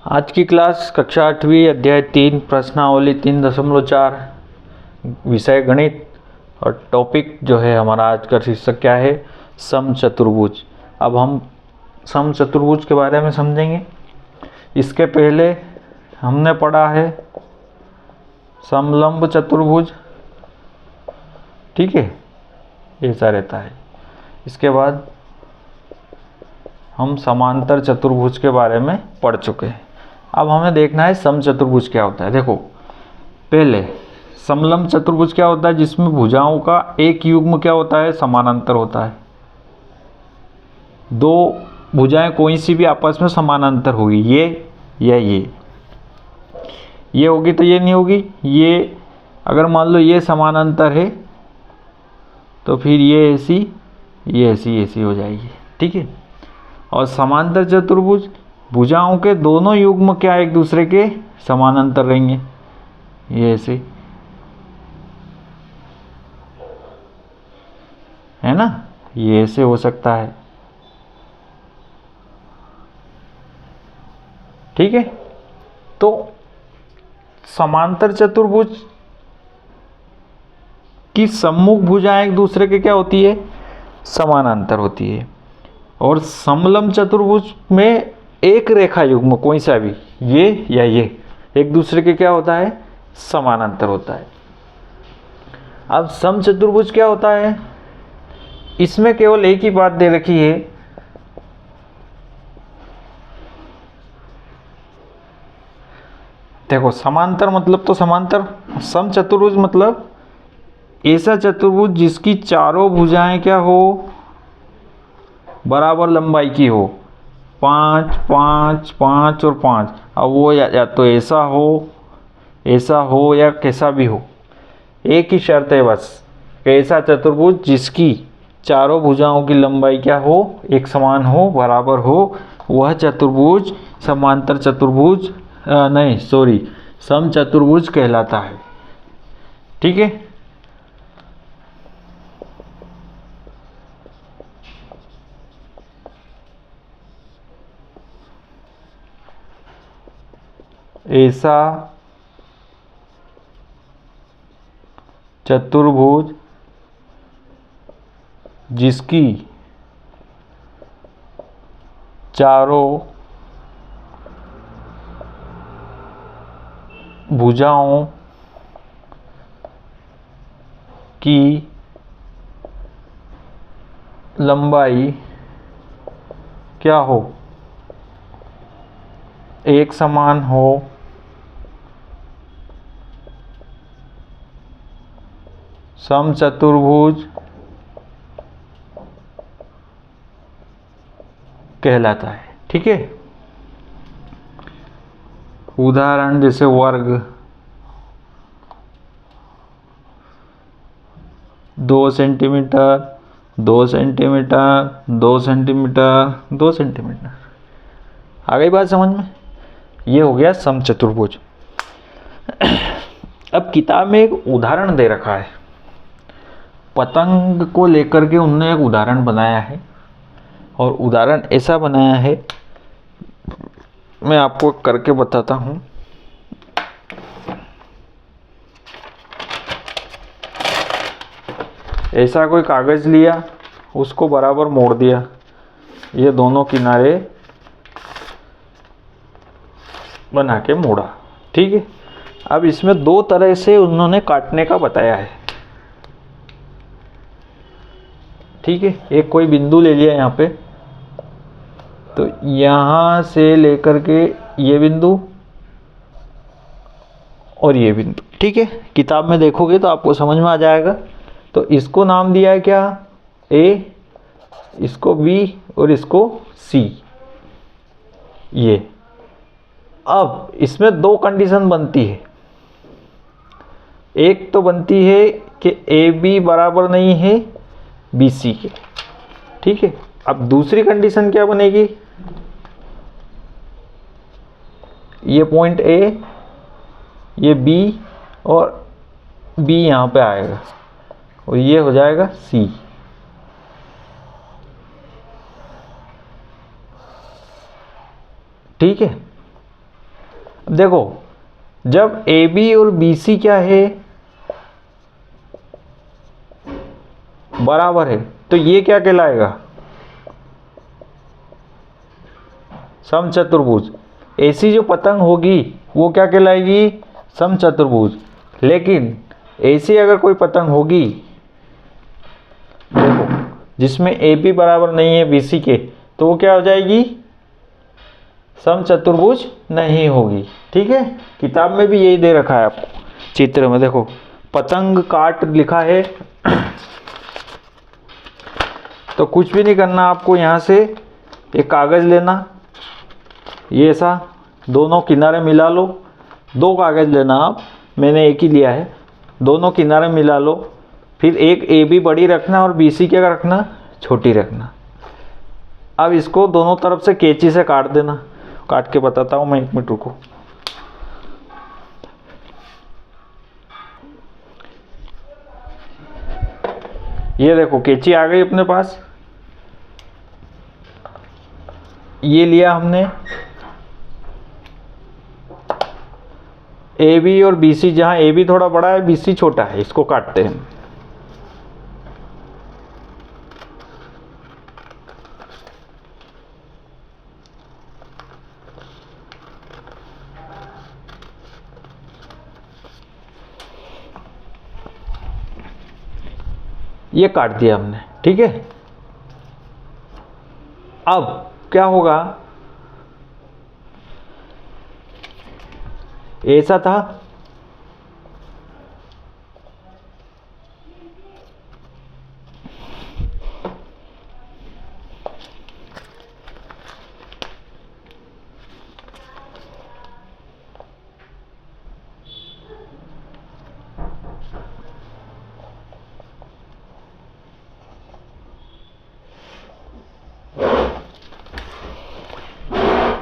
आज की क्लास कक्षा 8वीं अध्याय 3 प्रश्नावली 3.4 विषय गणित और टॉपिक जो है हमारा आज का शीर्षक क्या है, समचतुर्भुज। अब हम समचतुर्भुज के बारे में समझेंगे। इसके पहले हमने पढ़ा है समलंब चतुर्भुज, ठीक है, ऐसा रहता है। इसके बाद हम समांतर चतुर्भुज के बारे में पढ़ चुके हैं। अब हमें देखना है समचतुर्भुज क्या होता है। देखो, पहले समलंब चतुर्भुज क्या होता है, जिसमें भुजाओं का एक युग्म क्या होता है, समानांतर होता है। दो भुजाएं कोई सी भी आपस में समानांतर होगी, ये या ये होगी तो ये नहीं होगी। ये अगर मान लो ये समानांतर है तो फिर ये ऐसी हो जाएगी, ठीक है। और समांतर चतुर्भुज भुजाओं के दोनों युग्म क्या एक दूसरे के समानांतर रहेंगे, ये ऐसे, है ना, ये ऐसे हो सकता है, ठीक है। तो समांतर चतुर्भुज की सम्मुख भुजाएं एक दूसरे के क्या होती है, समानांतर होती है। और समलंब चतुर्भुज में एक रेखा युग्म कोई सा भी, ये या ये, एक दूसरे के क्या होता है, समानांतर होता है। अब समचतुर्भुज क्या होता है, इसमें केवल एक ही बात दे रखी है, देखो समांतर मतलब तो समांतर, समचतुर्भुज मतलब ऐसा चतुर्भुज जिसकी चारों भुजाएं क्या हो, बराबर लंबाई की हो, 5, 5, 5 और 5। अब वो या तो ऐसा हो या कैसा भी हो, एक ही शर्त है बस, ऐसा चतुर्भुज जिसकी चारों भुजाओं की लंबाई क्या हो, एक समान हो, बराबर हो, वह चतुर्भुज समांतर चतुर्भुज समचतुर्भुज कहलाता है, ठीक है। ऐसा चतुर्भुज जिसकी चारों भुजाओं की लंबाई क्या हो, एक समान हो, समचतुर्भुज कहलाता है, ठीक है। उदाहरण जैसे वर्ग 2 सेंटीमीटर, 2 सेंटीमीटर, 2 सेंटीमीटर, 2 सेंटीमीटर। आ गई बात समझ में, ये हो गया समचतुर्भुज। अब किताब में एक उदाहरण दे रखा है, पतंग को लेकर के उन्होंने एक उदाहरण बनाया है, और उदाहरण ऐसा बनाया है, मैं आपको करके बताता हूं। ऐसा कोई कागज लिया, उसको बराबर मोड़ दिया, ये दोनों किनारे बना के मोड़ा, ठीक है। अब इसमें दो तरह से उन्होंने काटने का बताया है, ठीक है। एक कोई बिंदु ले लिया यहाँ पे, तो यहाँ से लेकर के ये बिंदु और ये बिंदु, ठीक है। किताब में देखोगे तो आपको समझ में आ जाएगा। तो इसको नाम दिया है क्या, ए, इसको बी और इसको सी, ये। अब इसमें दो कंडीशन बनती है, एक तो बनती है कि ए बी बराबर नहीं है बी सी के, ठीक है। अब दूसरी कंडीशन क्या बनेगी, ये पॉइंट ए, ये बी और बी यहाँ पे आएगा और ये हो जाएगा सी, ठीक है। देखो जब ए बी और बी सी क्या है, बराबर है, तो ये क्या कहलाएगा, समचतुर्भुज। ऐसी जो पतंग होगी वो क्या कहलाएगी, समचतुर्भुज। लेकिन ऐसी अगर कोई पतंग होगी, देखो जिसमें ए बी बराबर नहीं है बी सी के, तो वो क्या हो जाएगी, समचतुर्भुज नहीं होगी। ठीक है, किताब में भी यही दे रखा है आपको चित्र में, देखो पतंग काट लिखा है। तो कुछ भी नहीं करना आपको, यहाँ से एक कागज़ लेना, ये ऐसा दोनों किनारे मिला लो, 2 कागज़ लेना आप, मैंने एक ही लिया है, दोनों किनारे मिला लो। फिर एक ए बी बड़ी रखना और बी सी क्या रखना, छोटी रखना। अब इसको दोनों तरफ से कैंची से काट देना, काट के बताता हूँ मैं, 1 मिनट रुको। ये देखो कैंची आ गई अपने पास, ये लिया हमने ए बी और बी सी, जहाँ ए बी थोड़ा बड़ा है बी सी छोटा है, इसको काटते हैं। ये काट दिया हमने, ठीक है। अब क्या होगा, ऐसा था,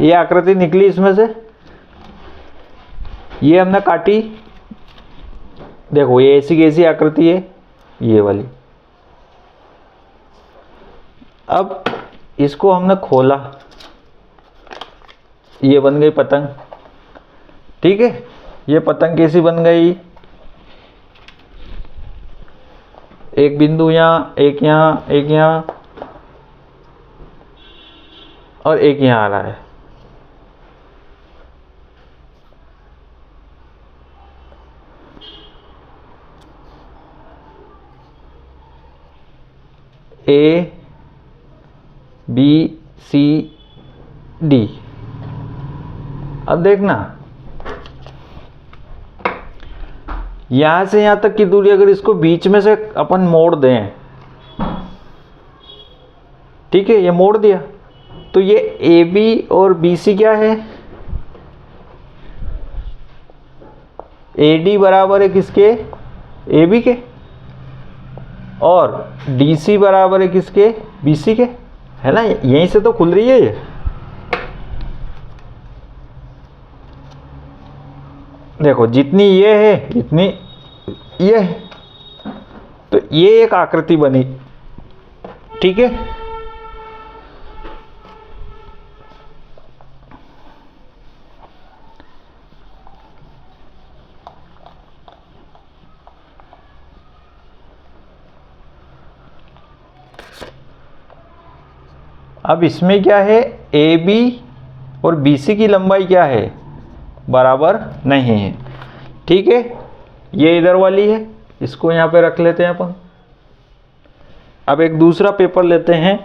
ये आकृति निकली इसमें से, ये हमने काटी। देखो ये ऐसी कैसी आकृति है, ये वाली। अब इसको हमने खोला, ये बन गई पतंग। ठीक है, ये पतंग कैसी बन गई, एक बिंदु यहाँ, एक यहाँ, एक यहाँ और एक यहाँ आ रहा है। A B C D. अब देखना, यहां से यहां तक की दूरी अगर इसको बीच में से अपन मोड़ दें, ठीक है, ये मोड़ दिया, तो ये ए बी और बी सी क्या है, ए डी बराबर है किसके, ए बी के, और डी सी बराबर है किसके, बी सी के, है ना। यहीं से तो खुल रही है ये। देखो जितनी ये है इतनी ये है, तो ये एक आकृति बनी। ठीक है, अब इसमें क्या है, ए बी और बी सी की लंबाई क्या है, बराबर नहीं है। ठीक है, ये इधर वाली है, इसको यहाँ पे रख लेते हैं अपन। अब एक दूसरा पेपर लेते हैं,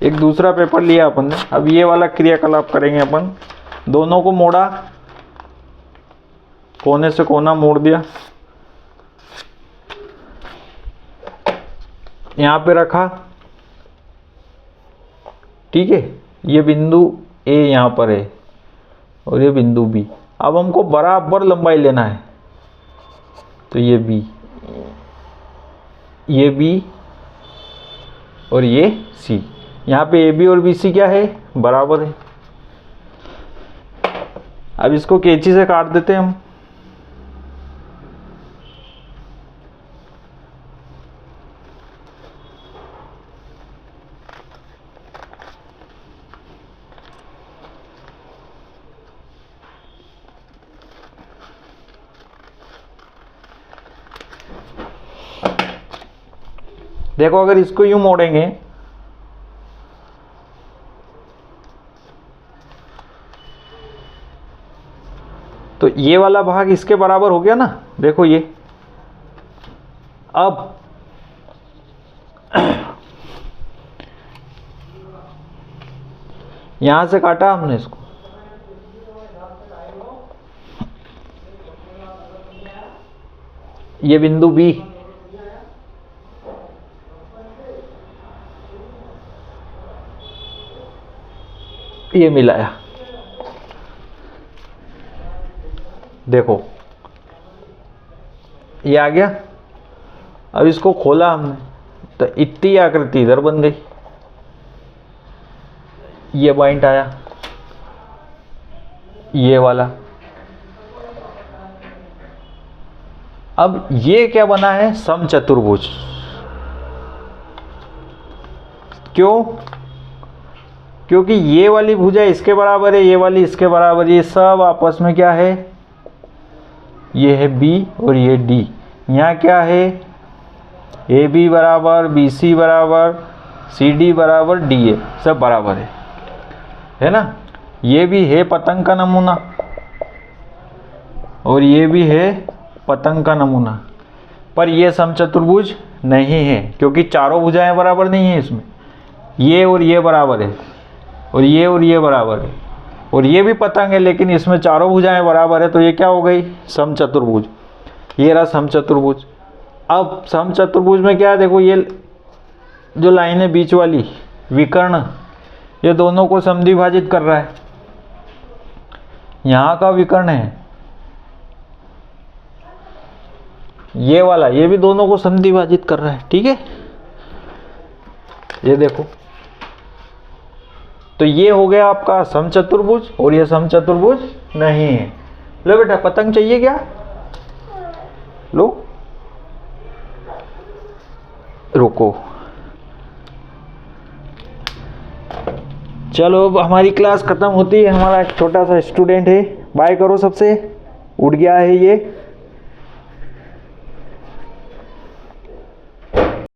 एक दूसरा पेपर लिया अपन ने। अब ये वाला क्रियाकलाप करेंगे अपन, दोनों को मोड़ा, कोने से कोना मोड़ दिया, यहाँ पे रखा। ठीक है, ये बिंदु ए यहाँ पर है और ये बिंदु बी। अब हमको बराबर लंबाई लेना है, तो ये बी और ये सी। यहाँ पे ए बी और बी सी क्या है, बराबर है। अब इसको कैंची से काट देते हैं हम। देखो अगर इसको यूं मोड़ेंगे तो ये वाला भाग इसके बराबर हो गया ना, देखो ये। अब यहां से काटा हमने इसको, ये बिंदु बी, ये मिलाया, देखो ये आ गया। अब इसको खोला हमने तो इतनी आकृति इधर बन गई, ये पॉइंट आया, ये वाला। अब ये क्या बना है, समचतुर्भुज। क्यों? क्योंकि ये वाली भुजा इसके बराबर है, ये वाली इसके बराबर है, ये सब आपस में क्या है, ये है बी और ये डी। यहाँ क्या है, ए बी बराबर, बी सी बराबर, सी डी बराबर, डी ए, सब बराबर है ना। ये भी है पतंग का नमूना और ये भी है पतंग का नमूना, पर ये समचतुर्भुज नहीं है क्योंकि चारों भुजाएं बराबर नहीं है इसमें। ये और ये बराबर है और ये बराबर है, और ये भी पतंग है लेकिन इसमें चारों भुजाएं बराबर है, तो ये क्या हो गई, समचतुर्भुज। ये रहा समचतुर्भुज। अब समचतुर्भुज में क्या है, देखो ये जो लाइन है बीच वाली विकर्ण, ये दोनों को समद्विभाजित कर रहा है। यहाँ का विकर्ण है ये वाला, ये भी दोनों को समद्विभाजित कर रहा है, ठीक है। ये देखो, तो ये हो गया आपका समचतुर्भुज और ये समचतुर्भुज नहीं है। लो बेटा पतंग चाहिए क्या, लो, रुको। चलो अब हमारी क्लास खत्म होती है। हमारा एक छोटा सा स्टूडेंट है, बाय करो सबसे, उड़ गया है ये।